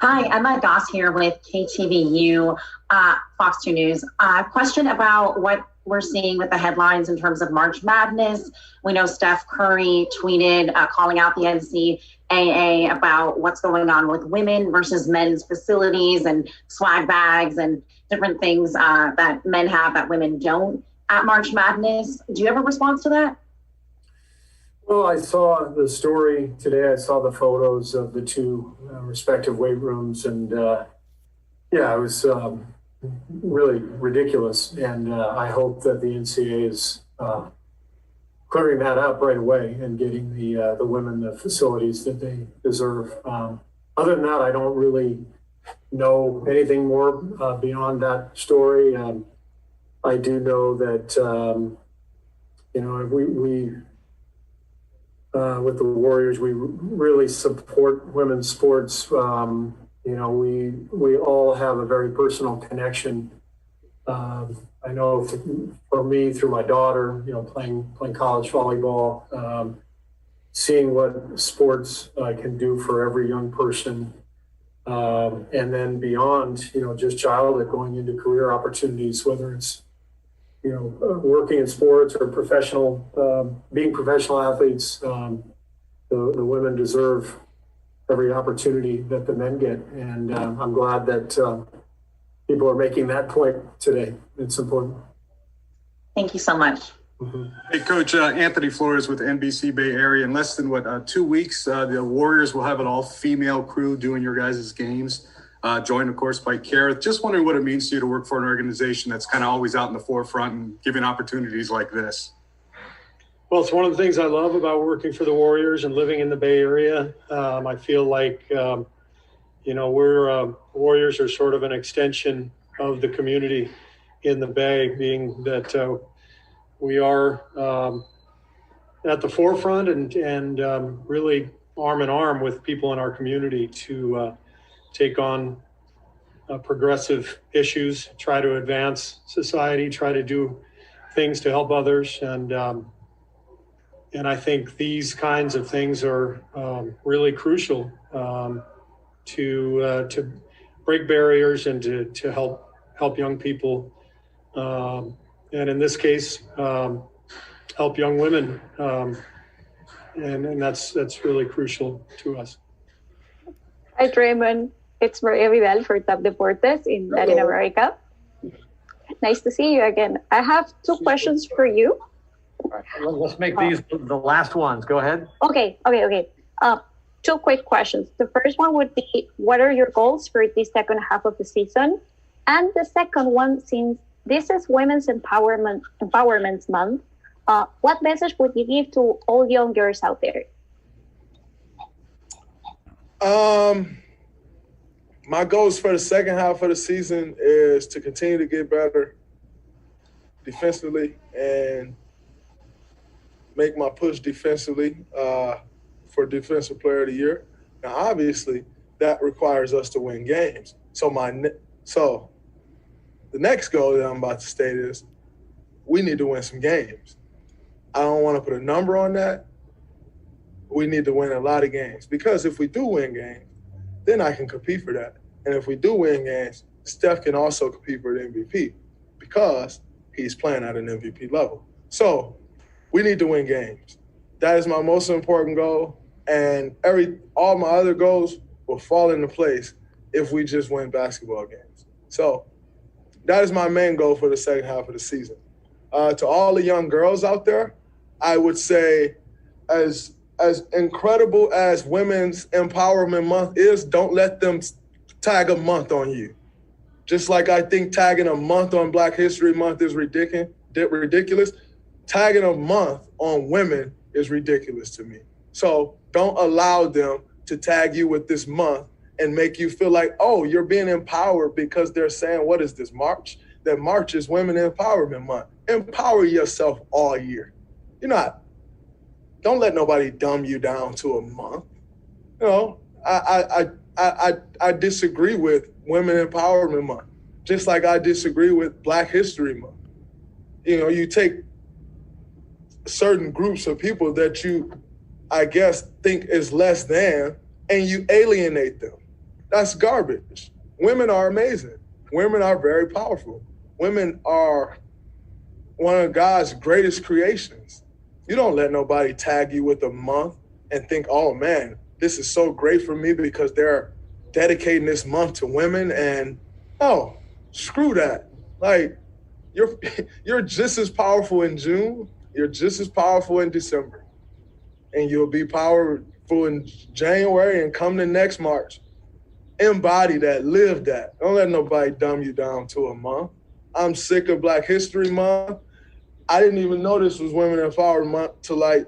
Hi, Emma Goss here with KTVU, Fox 2 News. Question about what we're seeing with the headlines in terms of March Madness. We know Steph Curry tweeted calling out the NCAA about what's going on with women versus men's facilities and swag bags and different things that men have that women don't at March Madness. Do you have a response to that? Well, I saw the story today. I saw the photos of the two respective weight rooms, and it was really ridiculous. And I hope that the NCAA is clearing that up right away and getting the women the facilities that they deserve. Other than that, I don't really know anything more beyond that story. I do know that we with the Warriors, we really support women's sports. We all have a very personal connection. I know for me, through my daughter, playing college volleyball, seeing what sports can do for every young person, and then beyond, just childhood, going into career opportunities, whether it's working in sports or being professional athletes. The women deserve every opportunity that the men get. And I'm glad that people are making that point today. It's important. Thank you so much. Mm-hmm. Hey, Coach, Anthony Flores with NBC Bay Area. In less than 2 weeks, the Warriors will have an all-female crew doing your guys' games. Joined, of course, by Kerr. Just wondering what it means to you to work for an organization that's kind of always out in the forefront and giving opportunities like this. Well, it's one of the things I love about working for the Warriors and living in the Bay Area. I feel like, Warriors are sort of an extension of the community in the Bay, being that we are at the forefront and really arm in arm with people in our community to take on progressive issues, try to advance society, try to do things to help others. And I think these kinds of things are really crucial to break barriers and to help young people. And in this case, help young women. And that's really crucial to us. Hi, Draymond. It's Maria Vidal for Top Deportes in Latin America. Nice to see you again. I have two questions for you. All right, let's make these the last ones. Go ahead. Okay. Two quick questions. The first one would be, what are your goals for the second half of the season? And the second one, since this is Women's Empowerment Month, what message would you give to all young girls out there? My goals for the second half of the season is to continue to get better defensively and make my push defensively for Defensive Player of the Year. Now, obviously, that requires us to win games. So the next goal that I'm about to state is we need to win some games. I don't want to put a number on that. We need to win a lot of games, because if we do win games, then I can compete for that. And if we do win games, Steph can also compete for the MVP because he's playing at an MVP level. So we need to win games. That is my most important goal. And all my other goals will fall into place if we just win basketball games. So that is my main goal for the second half of the season. To all the young girls out there, I would say, as incredible as Women's Empowerment Month is, don't let them tag a month on you. Just like I think tagging a month on Black History Month is ridiculous, tagging a month on women is ridiculous to me. So don't allow them to tag you with this month and make you feel like, oh, you're being empowered because they're saying, what is this, March? That March is Women Empowerment Month. Empower yourself all year. Don't let nobody dumb you down to a month. I disagree with Women Empowerment Month, just like I disagree with Black History Month. You take certain groups of people that you, I guess, think is less than, and you alienate them. That's garbage. Women are amazing. Women are very powerful. Women are one of God's greatest creations. You don't let nobody tag you with a month and think, oh man, this is so great for me because they're dedicating this month to women. And oh, screw that. Like, you're just as powerful in June. You're just as powerful in December. And you'll be powerful in January and come to next March. Embody that, live that. Don't let nobody dumb you down to a month. I'm sick of Black History Month. I didn't even know this was Women Empowerment Month till like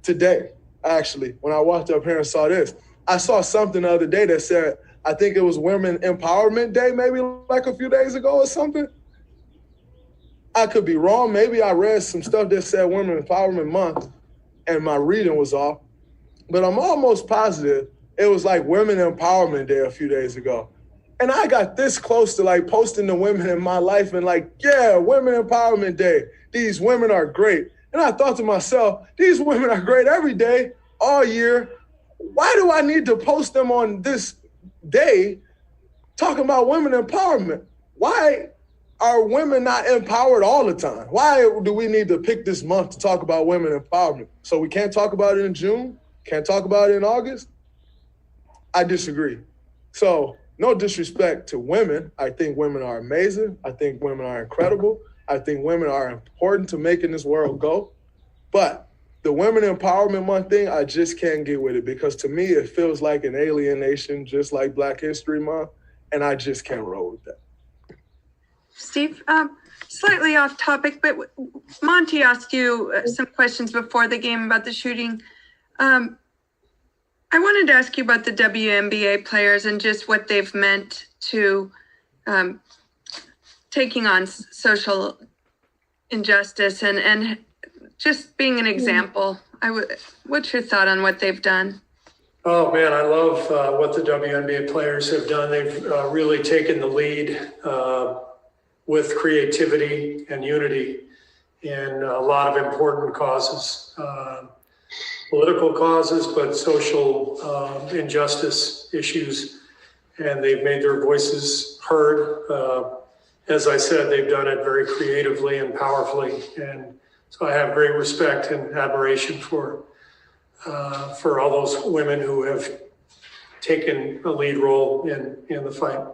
today, actually, when I walked up here and saw this. I saw something the other day that said, I think it was Women Empowerment Day, maybe like a few days ago or something. I could be wrong. Maybe I read some stuff that said Women Empowerment Month and my reading was off. But I'm almost positive it was like Women Empowerment Day a few days ago. And I got this close to like posting the women in my life and like, yeah, Women Empowerment Day. These women are great. And I thought to myself, these women are great every day, all year. Why do I need to post them on this day talking about women empowerment? Why are women not empowered all the time? Why do we need to pick this month to talk about women empowerment? So we can't talk about it in June? Can't talk about it in August? I disagree. So no disrespect to women. I think women are amazing. I think women are incredible. I think women are important to making this world go. But the Women Empowerment Month thing, I just can't get with it because to me, it feels like an alienation, just like Black History Month, and I just can't roll with that. Steve, slightly off topic, but Monty asked you some questions before the game about the shooting. I wanted to ask you about the WNBA players and just what they've meant to taking on social injustice and just being an example. What's your thought on what they've done? Oh man, I love what the WNBA players have done. They've really taken the lead with creativity and unity in a lot of important causes. Political causes, but social injustice issues, and they've made their voices heard. As I said, they've done it very creatively and powerfully, and so I have great respect and admiration for all those women who have taken a lead role in the fight.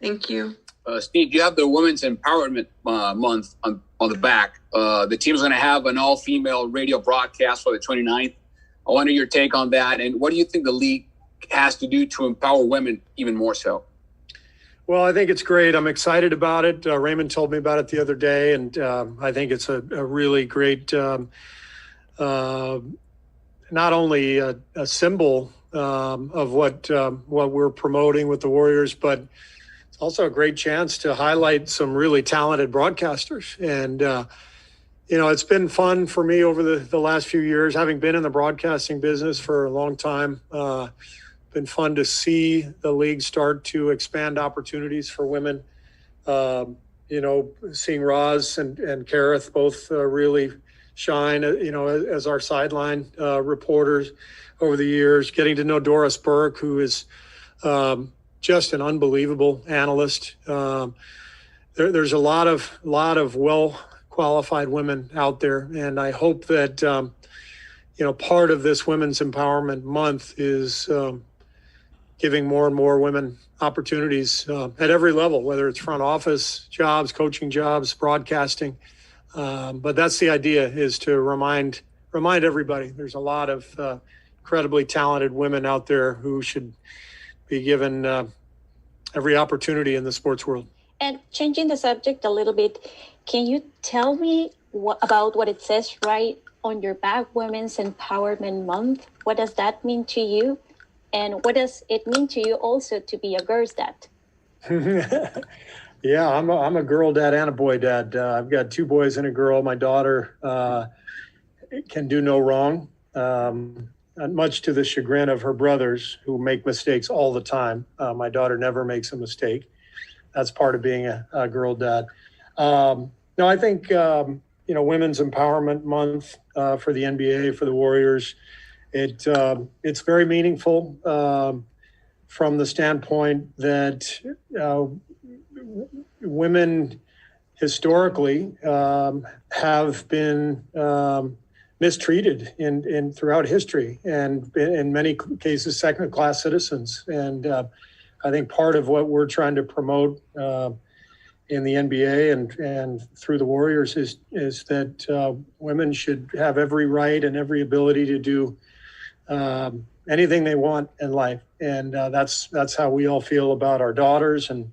Thank you. Steve, you have the Women's Empowerment Month on the back. The team's going to have an all-female radio broadcast for the 29th. I wonder your take on that. And what do you think the league has to do to empower women even more so? Well, I think it's great. I'm excited about it. Raymond told me about it the other day, and I think it's a really great, not only a symbol of what we're promoting with the Warriors, but also a great chance to highlight some really talented broadcasters. And, it's been fun for me over the last few years, having been in the broadcasting business for a long time. Been fun to see the league start to expand opportunities for women. Seeing Roz and Kareth both really shine, as our sideline reporters over the years, getting to know Doris Burke, who is just an unbelievable analyst. There's a lot of well-qualified women out there, and I hope that part of this Women's Empowerment Month is giving more and more women opportunities at every level, whether it's front office jobs, coaching jobs, broadcasting. But that's the idea, is to remind everybody there's a lot of incredibly talented women out there who should be given every opportunity in the sports world. And changing the subject a little bit, can you tell me about what it says right on your back, Women's Empowerment Month? What does that mean to you? And what does it mean to you also to be a girl's dad? Yeah, I'm a girl dad and a boy dad. I've got 2 boys and a girl. My daughter can do no wrong, much to the chagrin of her brothers, who make mistakes all the time. My daughter never makes a mistake. That's part of being a girl dad. No, I think Women's Empowerment Month for the NBA, for the Warriors, It's very meaningful from the standpoint that women historically have been mistreated in throughout history, and in many cases second-class citizens. And I think part of what we're trying to promote in the NBA and through the Warriors is that women should have every right and every ability to do anything they want in life. And that's how we all feel about our daughters and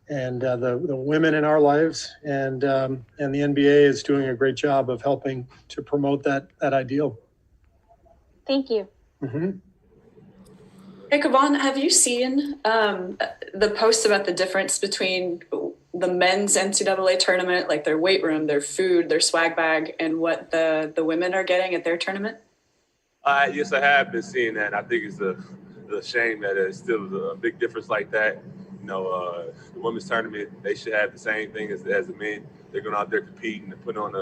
the women in our lives. And the NBA is doing a great job of helping to promote that ideal. Thank you. Mm-hmm. Hey, Kevon, have you seen the posts about the difference between the men's NCAA tournament, like their weight room, their food, their swag bag, and what the women are getting at their tournament? Yes, I have been seeing that. I think it's a shame that it's still a big difference like that. You know, the women's tournament, they should have the same thing as the men. They're going out there competing and putting on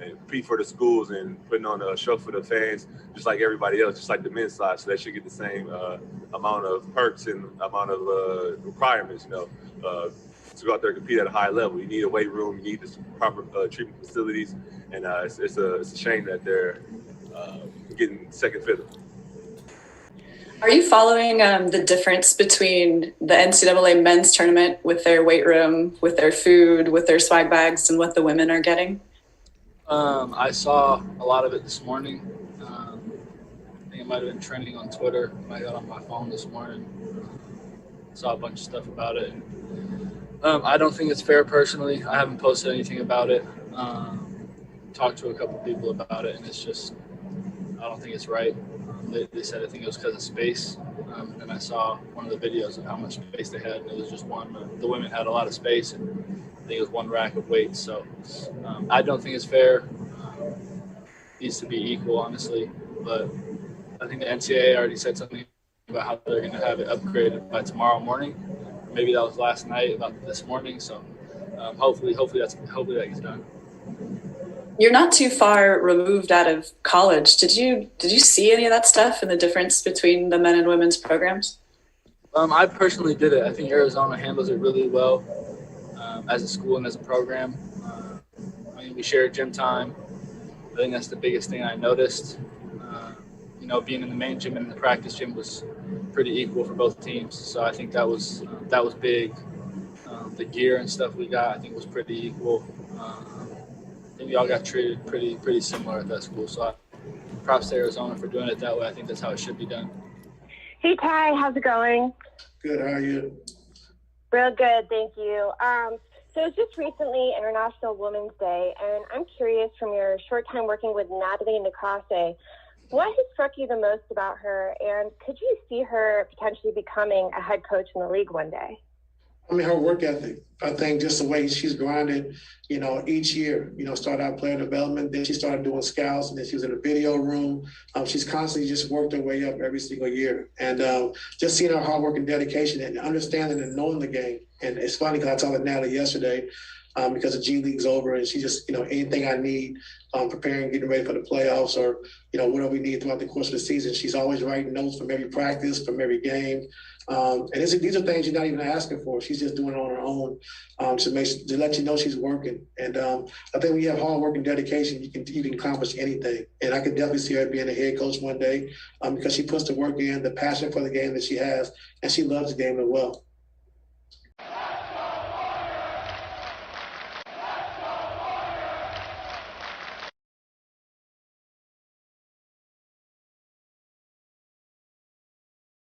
and compete for the schools and putting on a show for the fans, just like everybody else, just like the men's side. So they should get the same amount of perks and amount of requirements, you know, to go out there and compete at a high level. You need a weight room, you need the proper treatment facilities, and it's a shame that they're getting second fiddle. Are you following the difference between the NCAA men's tournament with their weight room, with their food, with their swag bags, and what the women are getting? I saw a lot of it this morning. I think it might have been trending on Twitter when I got on my phone this morning. Saw a bunch of stuff about it. I don't think it's fair personally. I haven't posted anything about it. Talked to a couple people about it, and it's just, I don't think it's right. They said I think it was because of space. And I saw one of the videos of how much space they had, and it was just one. The women had a lot of space, and I think it was one rack of weights. So I don't think it's fair. Needs to be equal, honestly. But I think the NCAA already said something about how they're going to have it upgraded by tomorrow morning. Maybe that was last night, about this morning. So hopefully that gets done. You're not too far removed out of college. Did you see any of that stuff and the difference between the men and women's programs? I personally did it. I think Arizona handles it really well as a school and as a program. I mean, we share gym time. I think that's the biggest thing I noticed. Being in the main gym and in the practice gym was pretty equal for both teams. So I think that was big. The gear and stuff we got, I think, was pretty equal. I think we all got treated pretty similar at that school. So props to Arizona for doing it that way. I think that's how it should be done. Hey, Ty, how's it going? Good, how are you? Real good, thank you. So it's just recently International Women's Day, and I'm curious, from your short time working with Natalie Nicase, what has struck you the most about her, and could you see her potentially becoming a head coach in the league one day? I mean, her work ethic. I think just the way she's grinded, each year, started out player development, then she started doing scouts, and then she was in the video room. She's constantly just worked her way up every single year. And just seeing her hard work and dedication and understanding and knowing the game. And it's funny because I told Natalie yesterday, because the G League's over, and she just, anything I need, preparing, getting ready for the playoffs, or, whatever we need throughout the course of the season. She's always writing notes from every practice, from every game. And these are things you're not even asking for. She's just doing it on her own to let you know she's working. And I think when you have hard work and dedication, you can accomplish anything. And I could definitely see her being a head coach one day because she puts the work in, the passion for the game that she has, and she loves the game as well.